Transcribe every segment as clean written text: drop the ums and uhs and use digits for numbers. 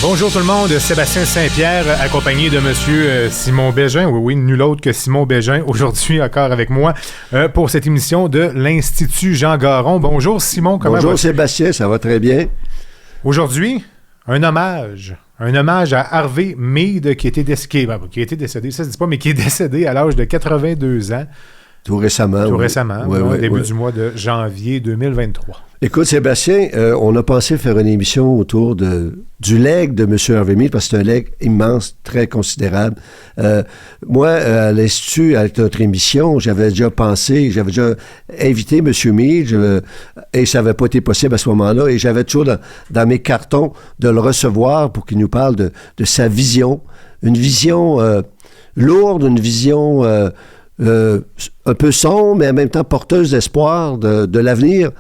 Bonjour tout le monde, Sébastien Saint-Pierre, accompagné de monsieur Simon Bégin. Oui, nul autre que Simon Bégin, aujourd'hui encore avec moi pour cette émission de l'Institut Jean Garon. Bonjour Simon, comment vas-tu? Bonjour Sébastien, ça va très bien. Aujourd'hui, un hommage à Harvey Meade qui était décédé, ça se dit pas, mais qui est décédé à l'âge de 82 ans. Tout récemment. Au début du mois de janvier 2023. Écoute, Sébastien, on a pensé faire une émission autour du legs de M. Harvey Meade, parce que c'est un legs immense, très considérable. Moi, à l'Institut, avec notre émission, j'avais déjà invité M. Meade, et ça n'avait pas été possible à ce moment-là, et j'avais toujours dans mes cartons de le recevoir pour qu'il nous parle de sa vision. Une vision lourde, une vision un peu sombre, mais en même temps porteuse d'espoir de l'avenir,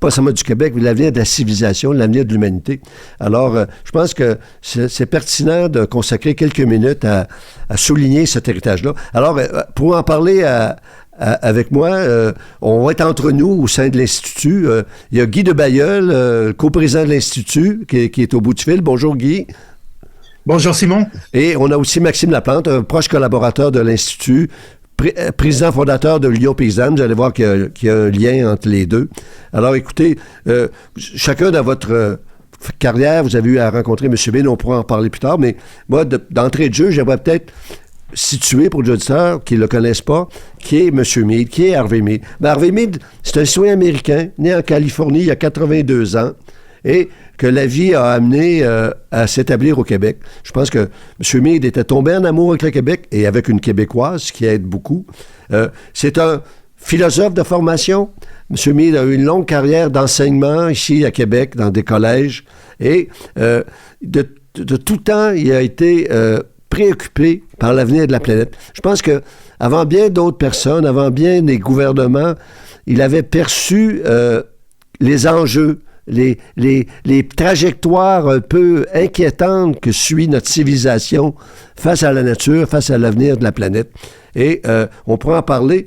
pas seulement du Québec, mais l'avenir de la civilisation, l'avenir de l'humanité. Alors, je pense que c'est pertinent de consacrer quelques minutes à souligner cet héritage-là. Alors, pour en parler avec moi, on va être entre nous au sein de l'Institut. Il y a Guy Debailleul, coprésident de l'Institut, qui est au bout du fil. Bonjour Guy. Bonjour Simon. Et on a aussi Maxime Laplante, un proche collaborateur de l'Institut, président fondateur de l'Union paysanne. Vous allez voir qu'il y a un lien entre les deux. Alors écoutez, chacun dans votre carrière, vous avez eu à rencontrer M. Meade, on pourra en parler plus tard, mais moi, d'entrée de jeu, j'aimerais peut-être situer pour les auditeurs qui ne le connaissent pas, qui est M. Meade, qui est Harvey Meade. Ben, Harvey Meade, c'est un citoyen américain, né en Californie il y a 82 ans, et que la vie a amené à s'établir au Québec. Je pense que M. Meade était tombé en amour avec le Québec et avec une Québécoise, ce qui aide beaucoup. C'est un philosophe de formation. M. Meade a eu une longue carrière d'enseignement ici à Québec, dans des collèges, et de tout temps, il a été préoccupé par l'avenir de la planète. Je pense que avant bien d'autres personnes, avant bien des gouvernements, il avait perçu les enjeux, les trajectoires un peu inquiétantes que suit notre civilisation face à la nature, face à l'avenir de la planète. Et on pourra en parler.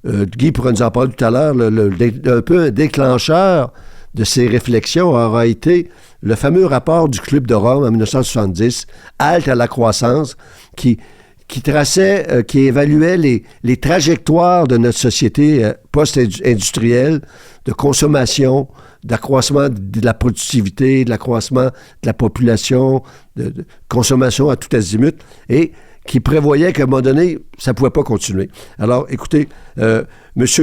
Guy pourra nous en parler tout à l'heure. Un peu un déclencheur de ces réflexions aura été le fameux rapport du Club de Rome en 1970, Halte à la croissance, qui traçait, qui évaluait les trajectoires de notre société post-industrielle, de consommation, d'accroissement de la productivité, de l'accroissement de la population, de consommation à tout azimut, et qui prévoyait qu'à un moment donné, ça ne pouvait pas continuer. Alors, écoutez, M.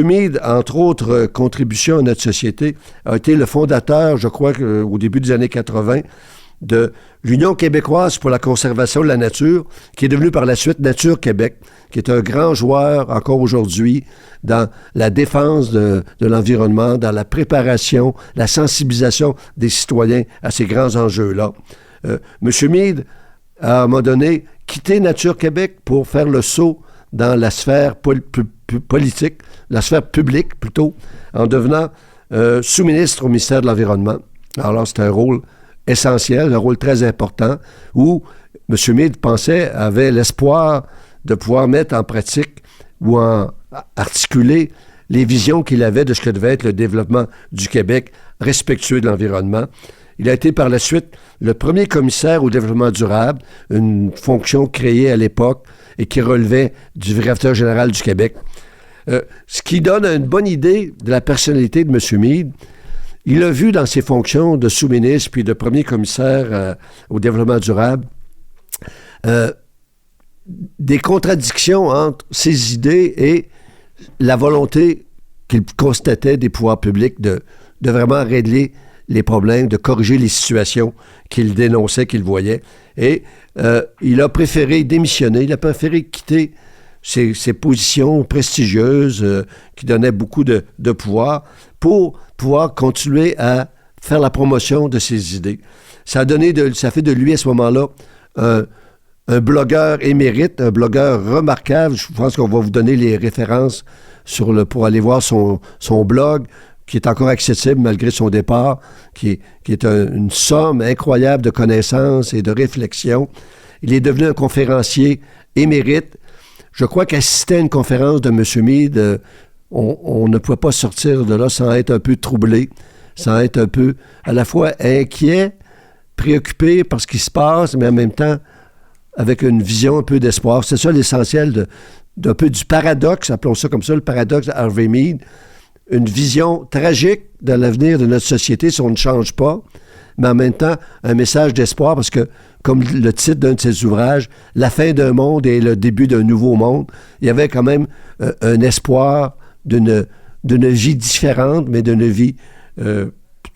Meade, entre autres contributions à notre société, a été le fondateur, je crois, au début des années 80, de l'Union québécoise pour la conservation de la nature, qui est devenue par la suite Nature Québec, qui est un grand joueur encore aujourd'hui dans la défense de l'environnement, dans la préparation, la sensibilisation des citoyens à ces grands enjeux-là. M. Meade, à un moment donné, quitté Nature Québec pour faire le saut dans la sphère politique, la sphère publique plutôt, en devenant sous-ministre au ministère de l'Environnement. Alors, c'est un rôle essentiel, un rôle très important, où M. Meade avait l'espoir de pouvoir mettre en pratique ou en articuler les visions qu'il avait de ce que devait être le développement du Québec respectueux de l'environnement. Il a été par la suite le premier commissaire au développement durable, une fonction créée à l'époque et qui relevait du directeur général du Québec. Ce qui donne une bonne idée de la personnalité de M. Meade. Il a vu dans ses fonctions de sous-ministre puis de premier commissaire au développement durable des contradictions entre ses idées et la volonté qu'il constatait des pouvoirs publics de vraiment régler les problèmes, de corriger les situations qu'il dénonçait, qu'il voyait. Et il a préféré démissionner, il a préféré quitter ses positions prestigieuses qui donnaient beaucoup de pouvoir pour pouvoir continuer à faire la promotion de ses idées. Ça fait de lui à ce moment-là un blogueur émérite, un blogueur remarquable. Je pense qu'on va vous donner les références pour aller voir son blog, qui est encore accessible malgré son départ, qui est une somme incroyable de connaissances et de réflexions. Il est devenu un conférencier émérite. Je crois qu'assister à une conférence de M. Meade, on ne pouvait pas sortir de là sans être un peu troublé. sans être un peu à la fois inquiet, préoccupé par ce qui se passe, mais en même temps avec une vision un peu d'espoir. C'est ça l'essentiel d'un peu du paradoxe, appelons ça comme ça, le paradoxe d'Harvey Mead. Une vision tragique de l'avenir de notre société si on ne change pas, mais en même temps, un message d'espoir parce que, comme le titre d'un de ses ouvrages, La fin d'un monde et le début d'un nouveau monde, il y avait quand même un espoir d'une vie différente, mais d'une vie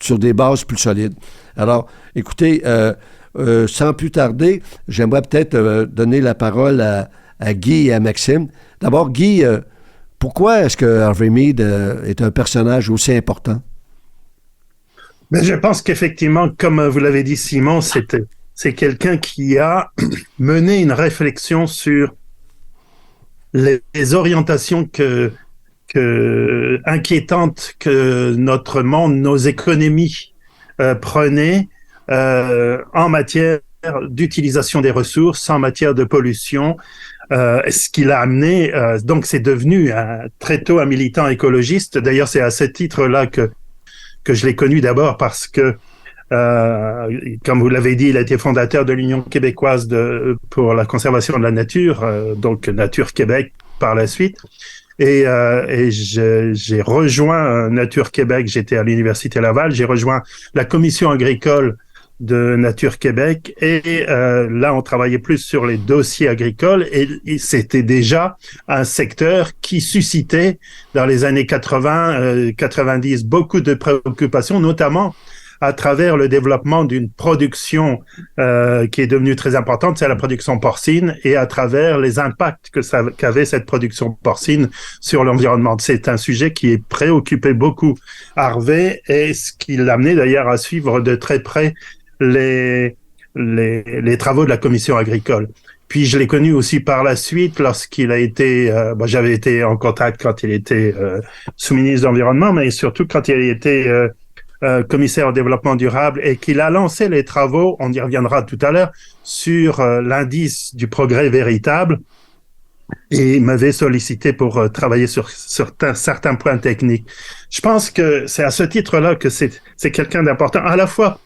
sur des bases plus solides. Alors, écoutez, sans plus tarder, j'aimerais peut-être donner la parole à Guy et à Maxime. D'abord, Guy, pourquoi est-ce que Harvey Mead est un personnage aussi important? Mais je pense qu'effectivement, comme vous l'avez dit, Simon, c'est quelqu'un qui a mené une réflexion sur les orientations inquiétantes que notre monde, nos économies prenaient en matière d'utilisation des ressources, en matière de pollution. Ce qui l'a amené, donc c'est devenu très tôt un militant écologiste. D'ailleurs, c'est à ce titre-là que je l'ai connu d'abord parce que, comme vous l'avez dit, il a été fondateur de l'Union québécoise pour la conservation de la nature, donc Nature Québec par la suite. Et j'ai rejoint Nature Québec, j'étais à l'Université Laval, j'ai rejoint la commission agricole de Nature Québec et là on travaillait plus sur les dossiers agricoles et c'était déjà un secteur qui suscitait dans les années 80-90 beaucoup de préoccupations, notamment à travers le développement d'une production qui est devenue très importante, c'est la production porcine, et à travers les impacts qu'avait cette production porcine sur l'environnement. C'est un sujet qui préoccupait beaucoup Harvey et ce qui l'a amené d'ailleurs à suivre de très près les travaux de la commission agricole. Puis je l'ai connu aussi par la suite lorsqu'il a été, j'avais été en contact quand il était sous-ministre de l'Environnement, mais surtout quand il a été commissaire au développement durable et qu'il a lancé les travaux, on y reviendra tout à l'heure, sur l'indice du progrès véritable et m'avait sollicité pour travailler sur certains points techniques. Je pense que c'est à ce titre-là que c'est quelqu'un d'important, à la fois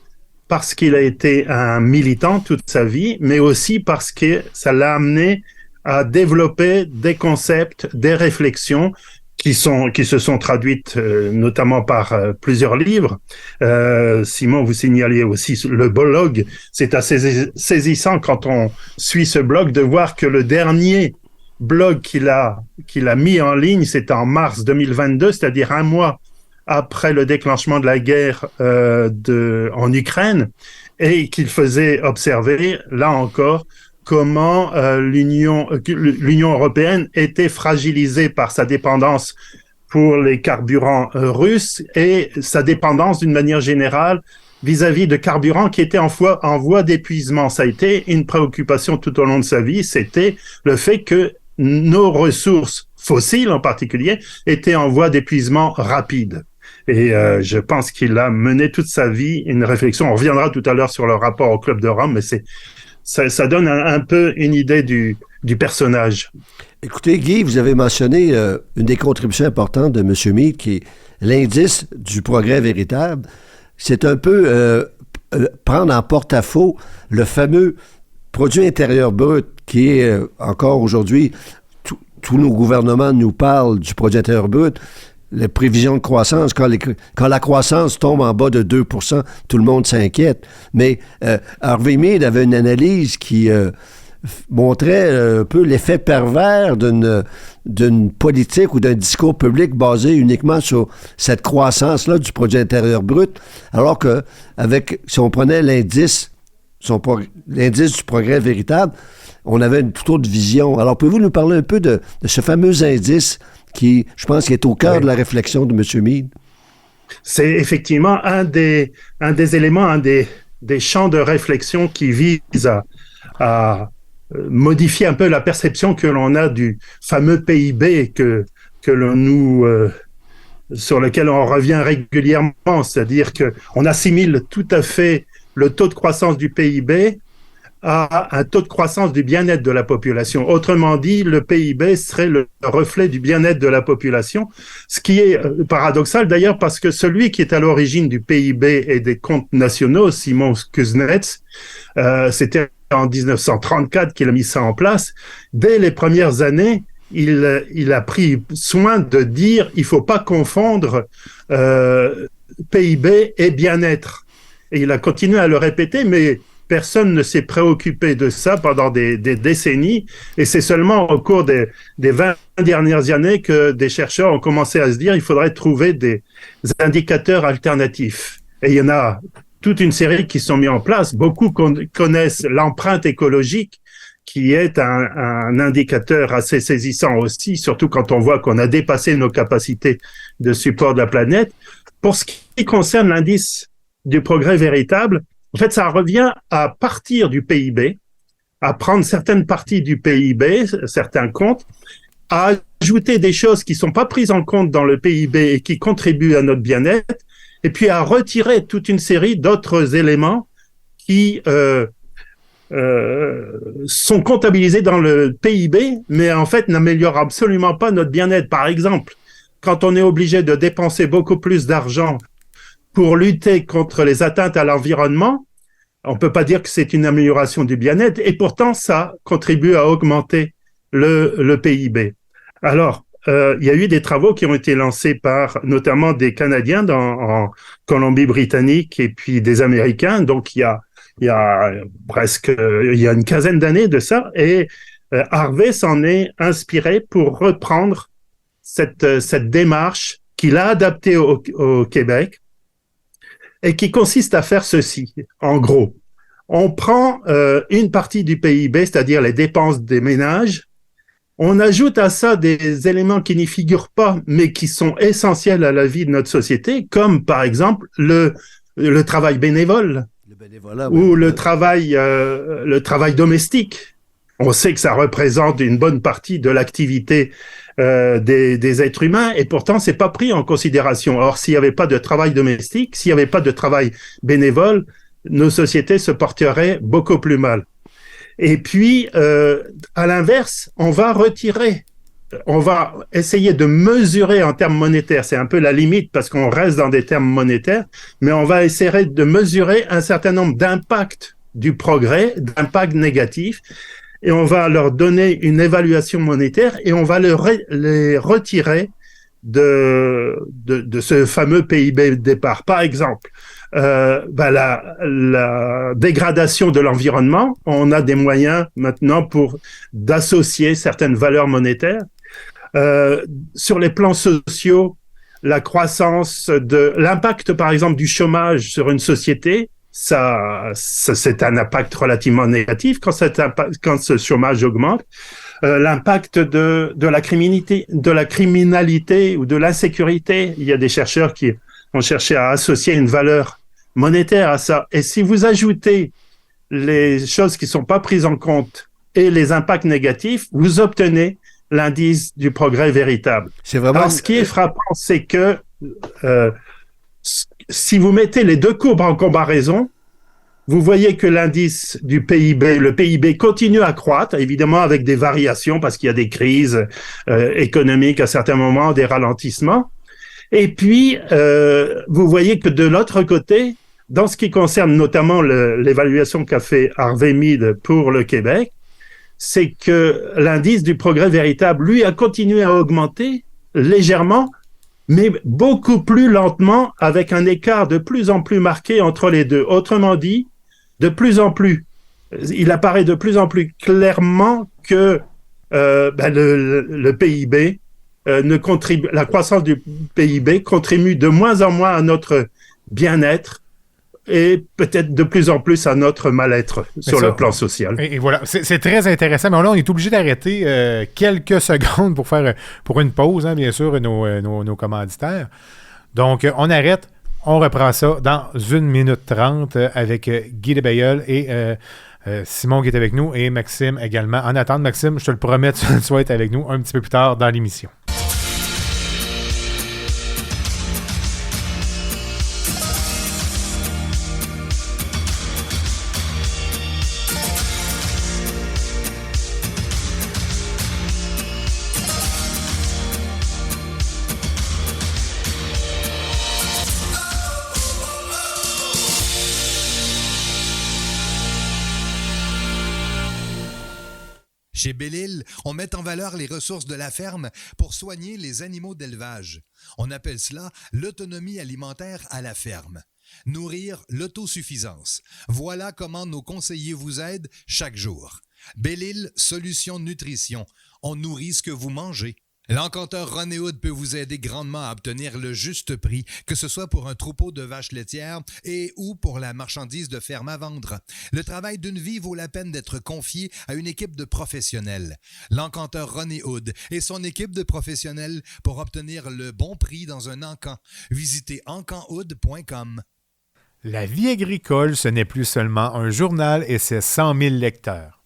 parce qu'il a été un militant toute sa vie, mais aussi parce que ça l'a amené à développer des concepts, des réflexions qui se sont traduites notamment par plusieurs livres. Simon, vous signaliez aussi le blog. C'est assez saisissant quand on suit ce blog de voir que le dernier blog qu'il a mis en ligne, c'était en mars 2022, c'est-à-dire un mois après le déclenchement de la guerre en Ukraine, et qu'il faisait observer, là encore, comment l'Union européenne était fragilisée par sa dépendance pour les carburants russes et sa dépendance d'une manière générale vis-à-vis de carburants qui étaient en voie d'épuisement. Ça a été une préoccupation tout au long de sa vie, c'était le fait que nos ressources fossiles en particulier étaient en voie d'épuisement rapide. Et je pense qu'il a mené toute sa vie une réflexion. On reviendra tout à l'heure sur le rapport au Club de Rome, mais ça donne un peu une idée du personnage. Écoutez, Guy, vous avez mentionné une des contributions importantes de M. Mead, qui est l'indice du progrès véritable. C'est un peu prendre en porte-à-faux le fameux produit intérieur brut qui est encore aujourd'hui, tous nos gouvernements nous parlent du produit intérieur brut. Les prévisions de croissance, quand la croissance tombe en bas de 2 %, tout le monde s'inquiète. Mais Harvey Mead avait une analyse qui montrait un peu l'effet pervers d'une politique ou d'un discours public basé uniquement sur cette croissance-là du produit intérieur brut, alors que si on prenait l'indice du progrès véritable, on avait une toute autre vision. Alors, pouvez-vous nous parler un peu de ce fameux indice qui, je pense, qui est au cœur de la réflexion de M. Mead? C'est effectivement un des éléments, un des champs de réflexion qui vise à modifier un peu la perception que l'on a du fameux PIB sur lequel on revient régulièrement. C'est-à-dire qu'on assimile tout à fait le taux de croissance du PIB à un taux de croissance du bien-être de la population. Autrement dit, le PIB serait le reflet du bien-être de la population, ce qui est paradoxal d'ailleurs parce que celui qui est à l'origine du PIB et des comptes nationaux, Simon Kuznets, c'était en 1934 qu'il a mis ça en place. Dès les premières années, il a pris soin de dire il faut pas confondre PIB et bien-être. Et il a continué à le répéter, mais personne ne s'est préoccupé de ça pendant des décennies. Et c'est seulement au cours des 20 dernières années que des chercheurs ont commencé à se dire il faudrait trouver des indicateurs alternatifs. Et il y en a toute une série qui sont mis en place. Beaucoup connaissent l'empreinte écologique, qui est un indicateur assez saisissant aussi, surtout quand on voit qu'on a dépassé nos capacités de support de la planète. Pour ce qui concerne l'indice du progrès véritable, en fait, ça revient à partir du PIB, à prendre certaines parties du PIB, certains comptes, à ajouter des choses qui sont pas prises en compte dans le PIB et qui contribuent à notre bien-être, et puis à retirer toute une série d'autres éléments qui sont comptabilisés dans le PIB, mais en fait n'améliorent absolument pas notre bien-être. Par exemple, quand on est obligé de dépenser beaucoup plus d'argent pour lutter contre les atteintes à l'environnement, on peut pas dire que c'est une amélioration du bien-être, et pourtant ça contribue à augmenter le PIB. Alors, il y a eu des travaux qui ont été lancés par notamment des Canadiens en Colombie-Britannique et puis des Américains, donc il y a une quinzaine d'années de ça, et Harvey s'en est inspiré pour reprendre cette démarche qu'il a adaptée au Québec et qui consiste à faire ceci. En gros, on prend une partie du PIB, c'est-à-dire les dépenses des ménages, on ajoute à ça des éléments qui n'y figurent pas, mais qui sont essentiels à la vie de notre société, comme par exemple le travail bénévole ou le travail domestique. On sait que ça représente une bonne partie de l'activité des êtres humains, et pourtant c'est pas pris en considération. Or, s'il n'y avait pas de travail domestique, s'il n'y avait pas de travail bénévole, nos sociétés se porteraient beaucoup plus mal. Et puis, à l'inverse, on va essayer de mesurer en termes monétaires, c'est un peu la limite parce qu'on reste dans des termes monétaires, mais on va essayer de mesurer un certain nombre d'impacts du progrès, d'impacts négatifs, et on va leur donner une évaluation monétaire et on va les retirer de ce fameux PIB de départ. Par exemple, la dégradation de l'environnement, on a des moyens maintenant d'associer certaines valeurs monétaires. Sur les plans sociaux, la croissance l'impact par exemple du chômage sur une société, ça c'est un impact relativement négatif quand ce chômage augmente. L'impact de la criminalité ou de l'insécurité, il y a des chercheurs qui ont cherché à associer une valeur monétaire à ça. Et si vous ajoutez les choses qui sont pas prises en compte et les impacts négatifs, vous obtenez l'indice du progrès véritable. C'est vraiment... Alors, ce qui est frappant, c'est que si vous mettez les deux courbes en comparaison, vous voyez que l'indice du PIB, le PIB continue à croître, évidemment avec des variations parce qu'il y a des crises économiques à certains moments, des ralentissements. Et puis, vous voyez que de l'autre côté, dans ce qui concerne notamment l'évaluation qu'a fait Harvey Mead pour le Québec, c'est que l'indice du progrès véritable, lui, a continué à augmenter légèrement, mais beaucoup plus lentement, avec un écart de plus en plus marqué entre les deux. Autrement dit, il apparaît de plus en plus clairement que le PIB la croissance du PIB contribue de moins en moins à notre bien-être et peut-être de plus en plus à notre mal-être sur le plan social. Et voilà, c'est très intéressant. Mais là, on est obligé d'arrêter quelques secondes pour une pause, hein, bien sûr, nos commanditaires. Donc, on arrête. On reprend ça dans 1 minute 30 avec Guy Desbailleul et Simon qui est avec nous et Maxime également. En attendant, Maxime, je te le promets, tu vas être avec nous un petit peu plus tard dans l'émission. Chez Belle-Île, on met en valeur les ressources de la ferme pour soigner les animaux d'élevage. On appelle cela l'autonomie alimentaire à la ferme. Nourrir l'autosuffisance. Voilà comment nos conseillers vous aident chaque jour. Belle-Île Solutions Nutrition. On nourrit ce que vous mangez. L'encanteur René Hood peut vous aider grandement à obtenir le juste prix, que ce soit pour un troupeau de vaches laitières et ou pour la marchandise de ferme à vendre. Le travail d'une vie vaut la peine d'être confié à une équipe de professionnels. L'encanteur René Hood et son équipe de professionnels pour obtenir le bon prix dans un encan. Visitez encanhood.com. La vie agricole, ce n'est plus seulement un journal et ses 100 000 lecteurs.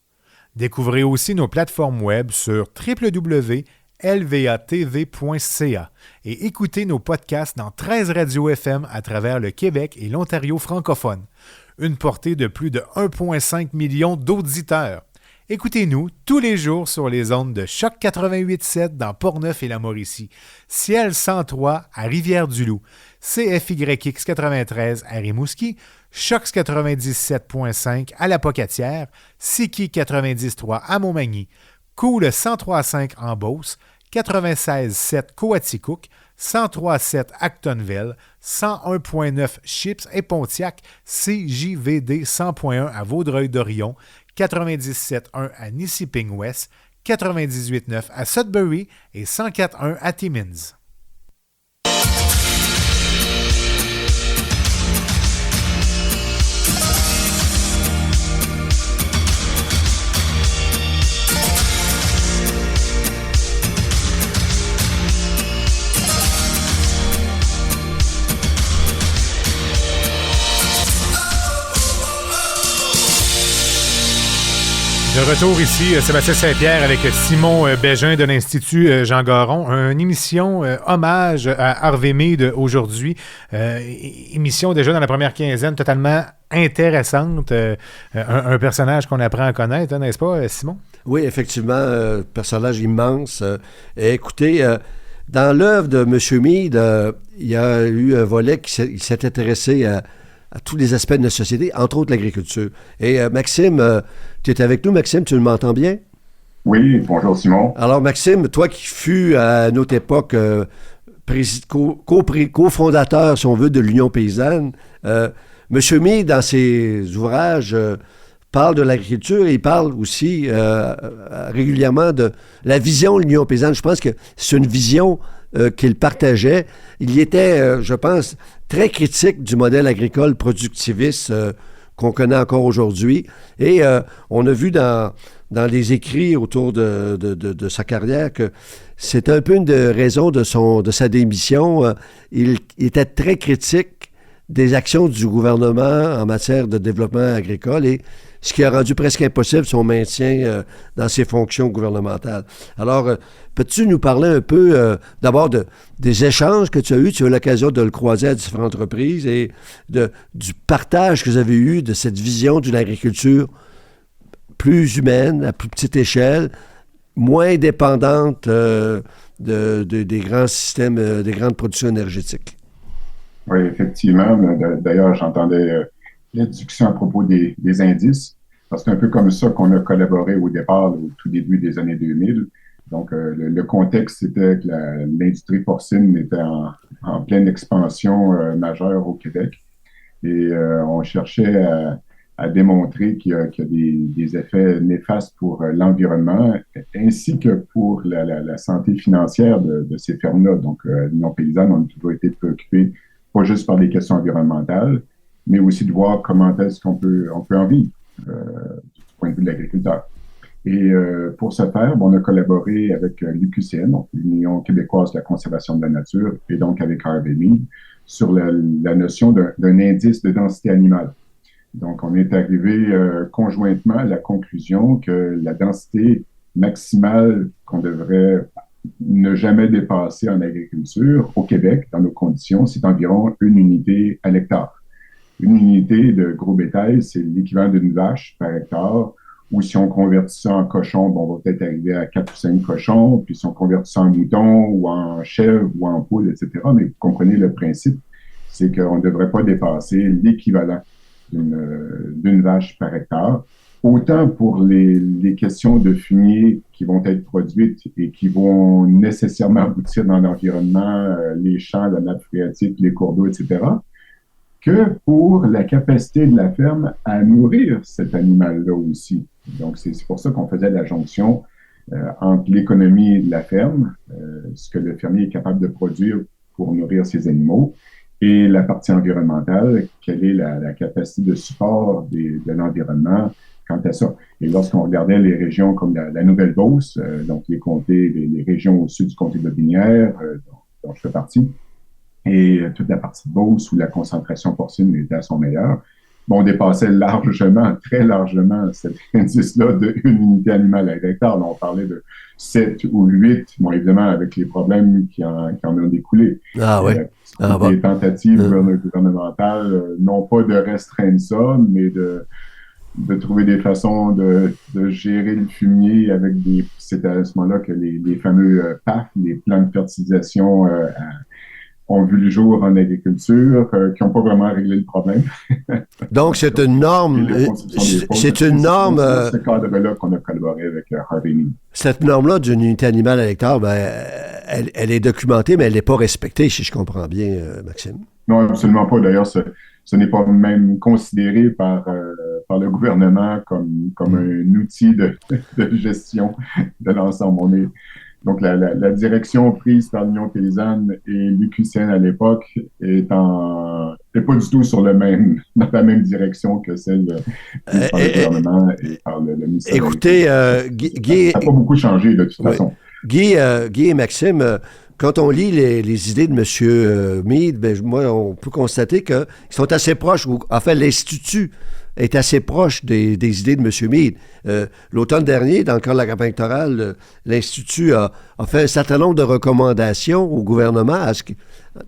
Découvrez aussi nos plateformes web sur www.lvatv.ca et écoutez nos podcasts dans 13 radios FM à travers le Québec et l'Ontario francophone. Une portée de plus de 1,5 million d'auditeurs. Écoutez-nous tous les jours sur les ondes de Choc 88.7 dans Portneuf et la Mauricie, Ciel 103 à Rivière-du-Loup, CFYX 93 à Rimouski, Choc 97.5 à La Pocatière, Siki 90.3 à Montmagny, Cool 103.5 en Beauce, 96.7 Coaticook, 103.7 Actonville, 101.9 Chips et Pontiac, CJVD 100.1 à Vaudreuil-Dorion, 97.1 à Nisiping-Ouest, 98.9 à Sudbury et 104.1 à Timmins. De retour ici, Sébastien Saint-Pierre avec Simon Bégin de l'Institut Jean Garon. Une émission hommage à Harvey Mead aujourd'hui. Émission déjà dans la première quinzaine, totalement intéressante. Un personnage qu'on apprend à connaître, hein, n'est-ce pas, Simon? Oui, effectivement, personnage immense. Écoutez, dans l'œuvre de M. Mead, il y a eu un volet qui s'est intéressé à tous les aspects de notre société, entre autres l'agriculture. Et Maxime, tu es avec nous, Maxime, tu m'entends bien? Oui, bonjour Simon. Alors Maxime, toi qui fus à notre époque cofondateur, si on veut, de l'Union paysanne, M. Mead, dans ses ouvrages, parle de l'agriculture et il parle aussi régulièrement de la vision de l'Union paysanne. Je pense que c'est une vision qu'il partageait. Il y était, je pense, très critique du modèle agricole productiviste qu'on connaît encore aujourd'hui. Et on a vu dans les écrits autour de sa carrière que c'est un peu une des raisons de sa démission. Il était très critique des actions du gouvernement en matière de développement agricole et ce qui a rendu presque impossible son maintien dans ses fonctions gouvernementales. Alors, peux-tu nous parler un peu d'abord des échanges que tu as eus? Tu as eu l'occasion de le croiser à différentes reprises et du partage que vous avez eu de cette vision d'une agriculture plus humaine, à plus petite échelle, moins dépendante des grands systèmes, des grandes productions énergétiques. Oui, effectivement. D'ailleurs, j'entendais la discussion à propos des indices. C'est un peu comme ça qu'on a collaboré au départ, au tout début des années 2000. Donc, le contexte, c'était que l'industrie porcine était en pleine expansion majeure au Québec. Et on cherchait à démontrer qu'il y a des effets néfastes pour l'environnement, ainsi que pour la santé financière de ces fermes-là. Donc, l'Union paysanne, on a toujours été préoccupés, pas juste par les questions environnementales, mais aussi de voir comment est-ce qu'on peut en vivre du point de vue de l'agriculteur. Et pour ce faire, on a collaboré avec l'UQCN, donc l'Union québécoise de la conservation de la nature, et donc avec Harvey Mead, sur la notion d'un indice de densité animale. Donc, on est arrivé conjointement à la conclusion que la densité maximale qu'on devrait ne jamais dépasser en agriculture au Québec, dans nos conditions, c'est environ 1 unité à l'hectare. Une unité de gros bétail, c'est l'équivalent d'une vache par hectare, ou si on convertit ça en cochon, on va peut-être arriver à 4 ou 5 cochons, puis si on convertit ça en mouton, ou en chèvre, ou en poule, etc. Mais vous comprenez le principe, c'est qu'on ne devrait pas dépasser l'équivalent d'une vache par hectare. autant pour les questions de fumier qui vont être produites et qui vont nécessairement aboutir dans l'environnement, les champs, la nappe phréatique, les cours d'eau, etc., que pour la capacité de la ferme à nourrir cet animal-là aussi. Donc, c'est pour ça qu'on faisait la jonction entre l'économie de la ferme, ce que le fermier est capable de produire pour nourrir ses animaux, et la partie environnementale, quelle est la capacité de support de l'environnement quant à ça. Et lorsqu'on regardait les régions comme la Nouvelle-Beauce, donc les comtés, les régions au sud du comté de Binière, dont je fais partie, et toute la partie de Beauce où la concentration porcine était à son meilleur, on dépassait largement, très largement cet indice-là d'une unité animale à hectare. Là, on parlait de 7 ou 8, bon, évidemment, avec les problèmes qui en ont découlé. Ah oui. Les tentatives gouvernementales, non pas de restreindre ça, mais de trouver des façons de gérer le fumier avec c'était à ce moment-là que les fameux PAF, les plans de fertilisation ont vu le jour en agriculture, qui n'ont pas vraiment réglé le problème. Donc, c'est une norme. C'est une norme. C'est ce cadre-là qu'on a collaboré avec Harvey Mead. Cette norme-là d'une unité animale à l'hectare, elle est documentée, mais elle n'est pas respectée, si je comprends bien, Maxime. Non, absolument pas. D'ailleurs, ce n'est pas même considéré par le gouvernement comme un outil de gestion de l'ensemble. Donc, la direction prise par l'Union paysanne et l'UQCN à l'époque n'est pas du tout dans la même direction que celle prise par le gouvernement et par le ministère. Écoutez, Guy... Ça n'a pas beaucoup changé, de toute façon. Guy et Maxime, quand on lit les idées de M. Mead, moi, on peut constater qu'ils sont assez proches, l'Institut est assez proche des idées de M. Mead. L'automne dernier, dans le cadre de la campagne électorale, l'Institut a fait un certain nombre de recommandations au gouvernement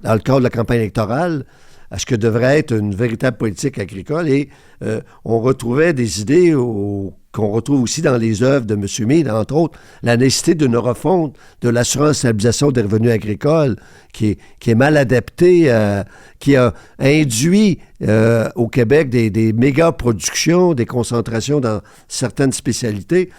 dans le cadre de la campagne électorale à ce que devrait être une véritable politique agricole et on retrouvait des idées qu'on retrouve aussi dans les œuvres de M. Mead, entre autres, la nécessité d'une refonte de l'assurance stabilisation des revenus agricoles qui est mal adaptée, qui a induit au Québec des méga-productions, des concentrations dans certaines spécialités.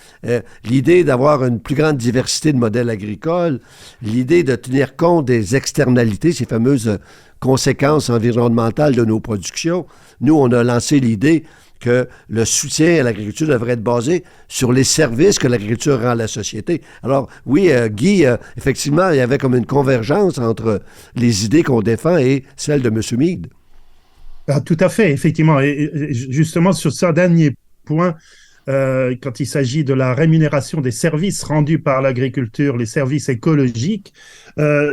L'idée d'avoir une plus grande diversité de modèles agricoles, l'idée de tenir compte des externalités, ces fameuses conséquences environnementales de nos productions. Nous, on a lancé l'idée que le soutien à l'agriculture devrait être basé sur les services que l'agriculture rend à la société. Alors, oui, Guy, effectivement, il y avait comme une convergence entre les idées qu'on défend et celles de M. Mead. Ah, tout à fait, effectivement. Et justement, sur ce dernier point, quand il s'agit de la rémunération des services rendus par l'agriculture, les services écologiques,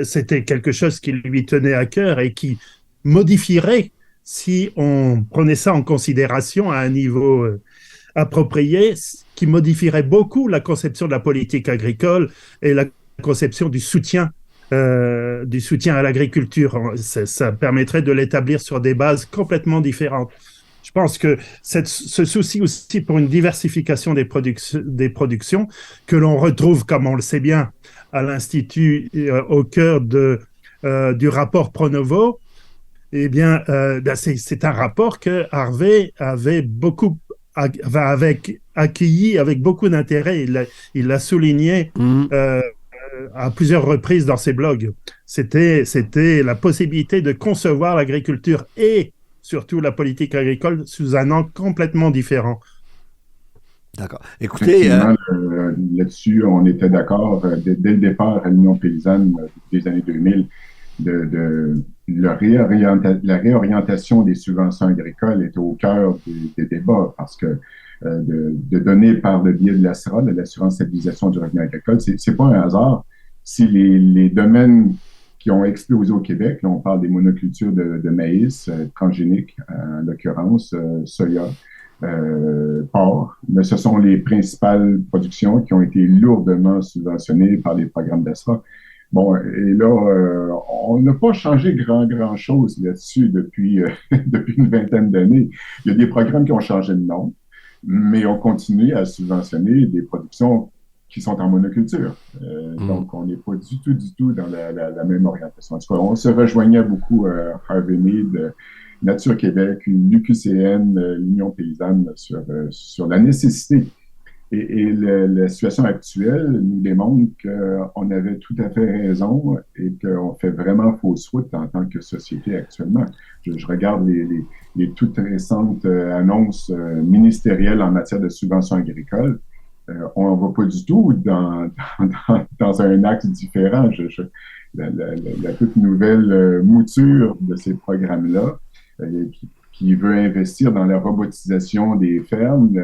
c'était quelque chose qui lui tenait à cœur et qui modifierait si on prenait ça en considération à un niveau approprié, qui modifierait beaucoup la conception de la politique agricole et la conception du soutien à l'agriculture. Ça permettrait de l'établir sur des bases complètement différentes. Je pense que ce souci aussi pour une diversification des productions que l'on retrouve, comme on le sait bien, à l'Institut au cœur du rapport Pronovo, eh bien, c'est un rapport que Harvey avait accueilli avec beaucoup d'intérêt. Il l'a souligné à plusieurs reprises dans ses blogs. C'était la possibilité de concevoir l'agriculture et surtout la politique agricole sous un angle complètement différent. D'accord. Écoutez... là-dessus, on était d'accord dès le départ à l'Union paysanne des années 2000 la réorientation des subventions agricoles était au cœur des débats parce que de donner par le biais de l'ASRA, de l'assurance stabilisation du revenu agricole, c'est pas un hasard si les domaines qui ont explosé au Québec, là on parle des monocultures de maïs, transgéniques en l'occurrence, soya, porc, mais ce sont les principales productions qui ont été lourdement subventionnées par les programmes d'ASRA. Bon, et là, on n'a pas changé grand-chose là-dessus depuis une vingtaine d'années. Il y a des programmes qui ont changé de nom, mais on continue à subventionner des productions qui sont en monoculture. Donc, on n'est pas du tout dans la même orientation. En tout cas, on se rejoignait beaucoup, Harvey Mead Nature Québec, l'UQCN, l'Union paysanne sur la nécessité. Et la situation actuelle nous démontre qu'on avait tout à fait raison et qu'on fait vraiment fausse route en tant que société actuellement. Je regarde les toutes récentes annonces ministérielles en matière de subventions agricoles. On ne va pas du tout dans un axe différent. La toute nouvelle mouture de ces programmes-là qui veut investir dans la robotisation des fermes,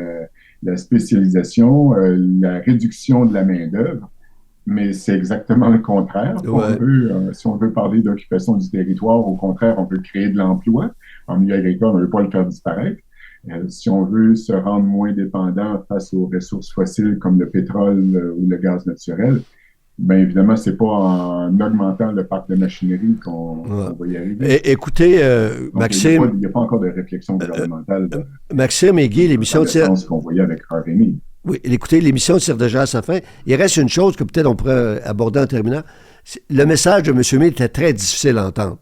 la spécialisation, la réduction de la main-d'œuvre, mais c'est exactement le contraire. Ouais. Si on veut parler d'occupation du territoire, au contraire, on veut créer de l'emploi. En milieu agricole, on ne veut pas le faire disparaître. Si on veut se rendre moins dépendant face aux ressources fossiles comme le pétrole ou le gaz naturel, bien évidemment, c'est pas en augmentant le parc de machinerie qu'on va y arriver. Écoutez, Maxime... Il n'y a pas encore de réflexion gouvernementale. Maxime et Guy, l'émission tire... ce qu'on voyait avec Harvey. Oui, écoutez, l'émission tire déjà à sa fin. Il reste une chose que peut-être on pourrait aborder en terminant. Le message de M. Meade était très difficile à entendre.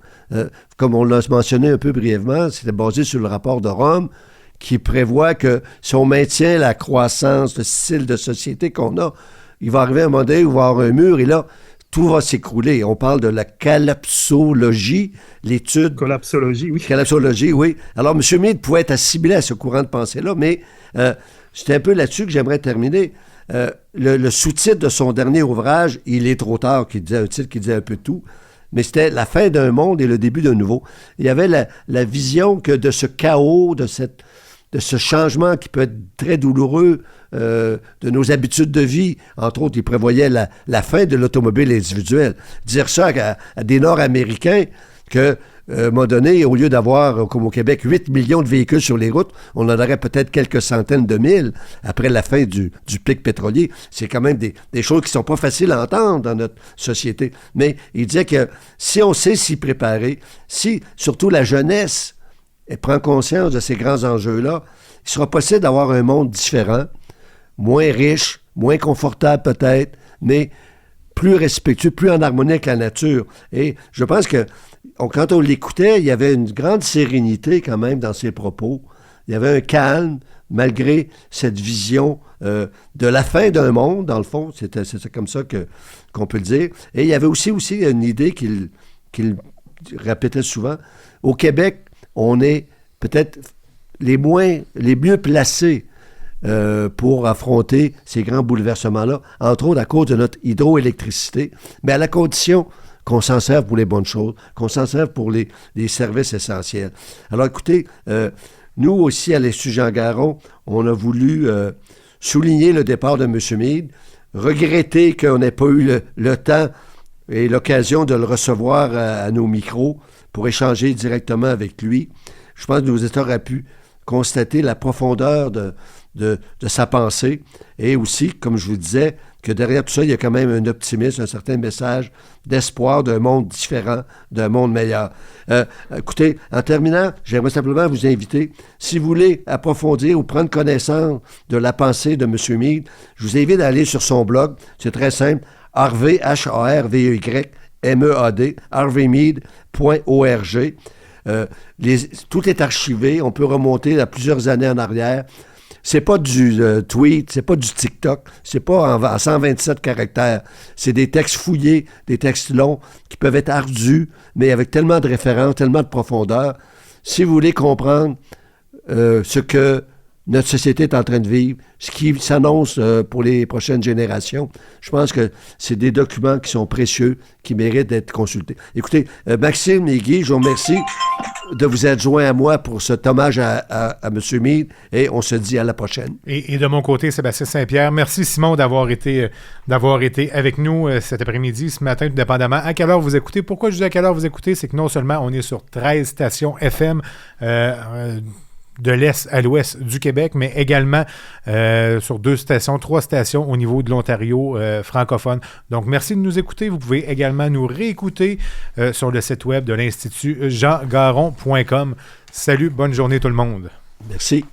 Comme on l'a mentionné un peu brièvement, c'était basé sur le rapport de Rome qui prévoit que si on maintient la croissance, le style de société qu'on a, il va arriver un moment donné où il va y avoir un mur et là, tout va s'écrouler. On parle de la collapsologie, l'étude... Collapsologie, oui. Collapsologie, oui. Alors, M. Meade pouvait être assimilé à ce courant de pensée-là, mais c'était un peu là-dessus que j'aimerais terminer. Le sous-titre de son dernier ouvrage, « Il est trop tard », qui disait un titre qui disait un peu tout, mais c'était la fin d'un monde et le début d'un nouveau. Il y avait la vision que de ce chaos, de ce changement qui peut être très douloureux de nos habitudes de vie. Entre autres, il prévoyait la fin de l'automobile individuelle. Dire ça à des Nord-Américains que, à un moment donné, au lieu d'avoir, comme au Québec, 8 millions de véhicules sur les routes, on en aurait peut-être quelques centaines de mille après la fin du pic pétrolier. C'est quand même des choses qui ne sont pas faciles à entendre dans notre société. Mais il disait que si on sait s'y préparer, si surtout la jeunesse et prend conscience de ces grands enjeux-là, il sera possible d'avoir un monde différent, moins riche, moins confortable peut-être, mais plus respectueux, plus en harmonie avec la nature. Et je pense que quand on l'écoutait, il y avait une grande sérénité quand même dans ses propos. Il y avait un calme, malgré cette vision de la fin d'un monde, dans le fond. C'est comme ça qu'on peut le dire. Et il y avait aussi une idée qu'il répétait souvent. Au Québec, on est peut-être les mieux placés pour affronter ces grands bouleversements-là, entre autres à cause de notre hydroélectricité, mais à la condition qu'on s'en serve pour les bonnes choses, qu'on s'en serve pour les services essentiels. Alors écoutez, nous aussi à l'Institut Jean Garon, on a voulu souligner le départ de M. Meade, regretter qu'on n'ait pas eu le temps et l'occasion de le recevoir à nos micros pour échanger directement avec lui. Je pense que nos auditeurs auraient pu constater la profondeur de sa pensée et aussi, comme je vous disais, que derrière tout ça, il y a quand même un optimisme, un certain message d'espoir d'un monde différent, d'un monde meilleur. Écoutez, en terminant, j'aimerais simplement vous inviter, si vous voulez approfondir ou prendre connaissance de la pensée de M. Meade, je vous invite à aller sur son blog. C'est très simple, Harvey, Harvey, MEAD, harveymeade.org. Tout est archivé, on peut remonter à plusieurs années en arrière. C'est pas du tweet, c'est pas du TikTok, c'est pas en 127 caractères. C'est des textes fouillés, des textes longs qui peuvent être ardus, mais avec tellement de références, tellement de profondeur. Si vous voulez comprendre ce que notre société est en train de vivre, ce qui s'annonce pour les prochaines générations, je pense que c'est des documents qui sont précieux, qui méritent d'être consultés. Écoutez, Maxime et Guy, je vous remercie de vous être joints à moi pour cet hommage à M. Meade et on se dit à la prochaine. Et de mon côté, Sébastien Saint-Pierre, merci Simon d'avoir été avec nous cet après-midi, ce matin, tout dépendamment à quelle heure vous écoutez. Pourquoi je dis à quelle heure vous écoutez? C'est que non seulement on est sur 13 stations FM de l'Est à l'Ouest du Québec, mais également sur 3 stations au niveau de l'Ontario francophone. Donc, merci de nous écouter. Vous pouvez également nous réécouter sur le site web de l'Institut jeangaron.com. Salut, bonne journée tout le monde. Merci.